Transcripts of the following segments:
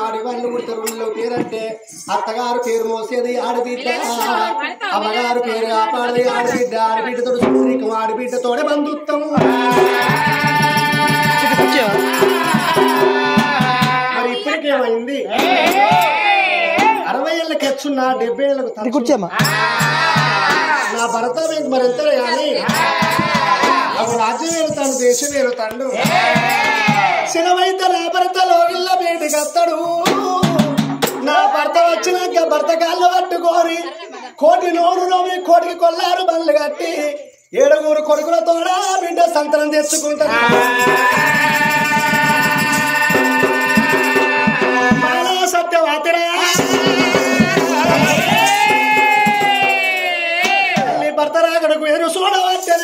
ఆడివాళ్ళు పుడతారు పేరంటే అత్తగారు పేరు మోసేది ఆడబిడ్డ అమ్మగారు పేరు కాపాడది ఆడబిడ్డ ఆడబిడ్డతో సుందరికం ఆడబిడ్డతోనే బంధుత్వం మరి ఇప్పటికేమైంది 60 ఏళ్ళకి ఎచ్చున్నా 70 ఏళ్ళకు కూర్చోమా నా భర్త మీకు మరి ఎంతలే కానీ అప్పుడు రాజ్యం వెళ్తాడు దేశం వెళ్తాడు శిలవైతే నా భర్త లోగిల్ల బయటికి వస్తాడు నా భర్త వచ్చినాక భర్త కాళ్ళు పట్టుకోరి కోటి నోరు నోమి కోటికి కొల్లారు బండ్లు కట్టి 7 కొడుకులతోడ బిడ్డ సంతానం తెచ్చుకుంటాడు సత్యవాతిరా భర్త రాకడకు ఎరు చూడవచ్చు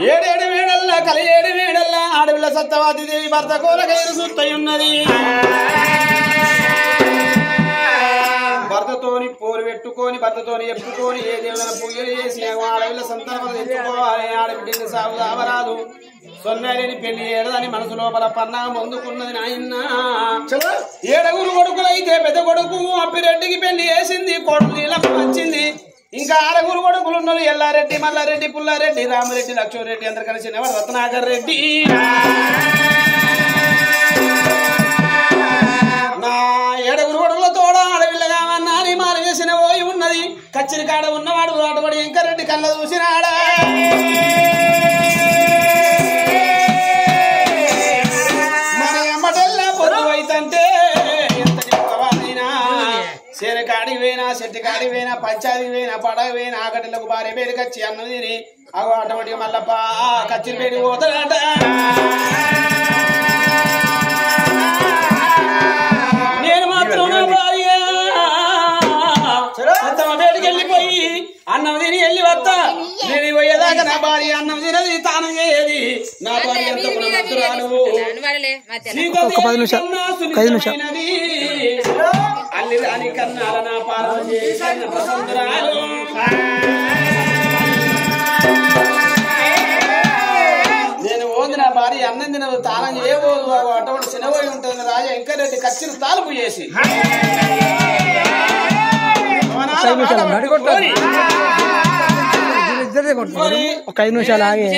7 వేడల్లా కలి 7 వేడల్లా ఆడపిల్ల సత్యవాతి దేవి భర్త కోరక ఎరు సుత్తై ఉన్నది భర్తతోని పోరు పెట్టుకొని భర్తతోని ఎప్పుకొని ఏ దేవుల పూజలు చేసి ఆడపిల్ల సంతానం తెచ్చుకోవాలి ఆడబిడ్డని సాగు అవరాదు సొన్నారిని పెళ్లి ఏడదని మనసు లోపల పన్నా పొందుకున్నది నాయన్న 7 కొడుకులైతే పెద్ద కొడుకు అప్పిరెడ్డికి పెళ్లి చేసింది కొడుకు నీళ్ళకు వచ్చింది ఇంకా 6 కొడుకులు ఉన్నారు ఎల్లారెడ్డి మల్లారెడ్డి పుల్లారెడ్డి రామరెడ్డి లక్ష్మణరెడ్డి అందరు కలిసి రత్నాకర్ రెడ్డి నా 7 కొడుకులతోడ ఆడపిల్లగా అన్నాని మాల వేసిన పోయి ఉన్నది కచ్చిరి కాడ ఉన్నవాడు రాటబడి వెంకరెడ్డి కళ్ళ చూసినాడా కాడికి పోయినా చెట్టు కాడికి పోయినా పంచాయతీకి పోయినా పడగ పోయినా ఆకటిలకు భార్య పేరుకి వచ్చి అన్నం తిని అవి ఆటోమేటిక్ మళ్ళప్ప కచ్చిరి పేరు పోతాడట నేను మాత్రం నా భార్య బయటికి వెళ్ళిపోయి అన్నం తిని వెళ్ళి వస్తా నేను పోయేదాకా నా భార్య అన్నం తినది తాను చేయది నా భార్య ఎంత గుణవంతురాలు అల్లి రాని కన్నాల నా పాలన చేసిన ప్రసంతురాలు నేను ఓంది నా భార్య అన్నం తినదు తానం చేయబోదు అటువంటి చిన్నపోయి ఉంటుంది రాజా ఇంకా రెడ్డి కచ్చిరి తాలుపు చేసి ఒక 5 నిమిషాలు ఆగి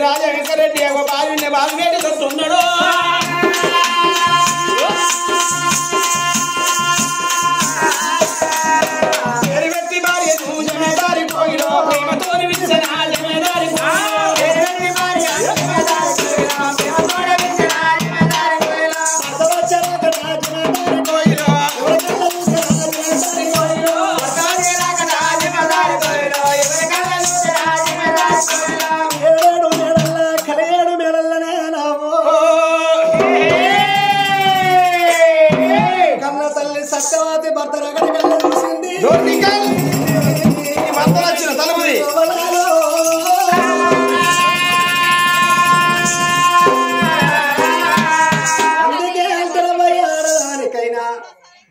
రాజా వెంకరెడ్డి బాగువేటి దొరుకుతున్నాడు పెరివెత్తి భార్య జమేదారి పోయిలో ప్రేమతోని విచ్చిన జమేదారి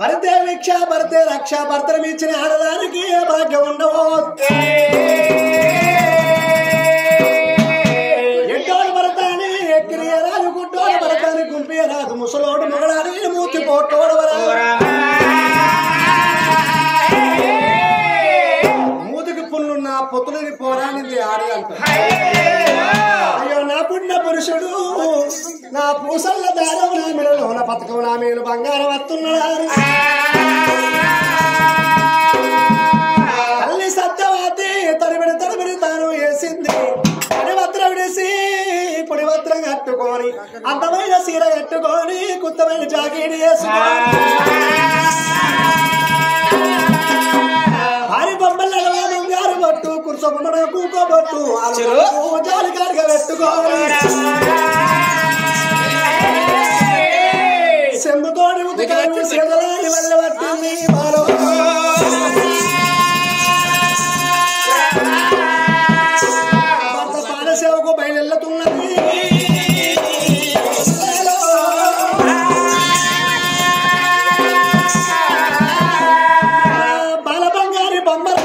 భరతేవి భిక్షా భర్తే రక్షా భర్తను ఇచ్చిన ఆడదానికి ఏ భాగ్యం ఉండవో ఎట్టోడు భరతాని ఎక్కిరియరాదు గుడ్డోడు భరతాని గుంపియరాదు ముసలోడు మొగడాని మూతి పోటోడు మూతికి పుల్లున్న పొత్తులని పోరానింది ఆడి అంట అయ్యో నా పుణ్య పురుషుడు నా పూసల్ల దారం నా మెడలో నా పథకం నా మేలు బంగారం వస్తున్నాడు తల్లి సత్యవతి తడిబడి తాను వేసింది పొడివత్ర విడిసి పొడివత్రం కట్టుకొని అందమైన సీర కట్టుకొని కొత్తమైన జాకెట్ వేసుకొని భారీ బొమ్మల బంగారు పట్టు కుర్చొమ్మడ కూకోబట్టు జాలి కాడిగా పెట్టుకోవాలి సెంబుతోడి ఉతికాడు సెదలాని వల్ల పట్టింది బాలో భర్త పాదసేవకు బయలుతున్నది బాల బంగారి బొమ్మల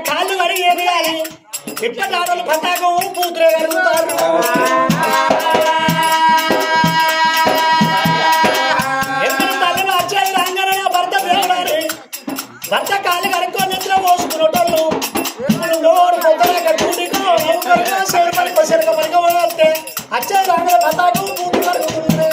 కాళ్ళు అడిగేది కానీ ఇప్పటి పతాకం కూతురే కలుగుతారు ఎందుకు తల్లిని వచ్చేది రాగానే భర్త ప్రేమని భర్త కాళ్ళు కడుక్కొని నిద్ర పోసుకున్నటోళ్ళు పలికే వచ్చేది రాగానే పతాకం కూతురు కలుగుతున్నాయి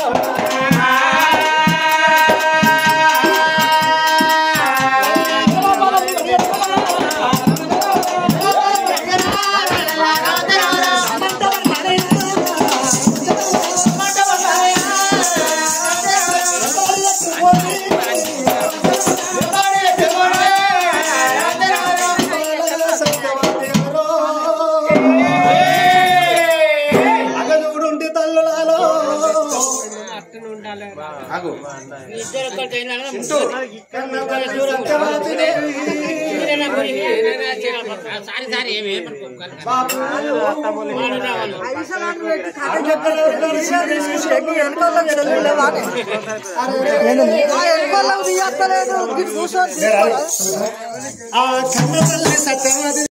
సత్యవాది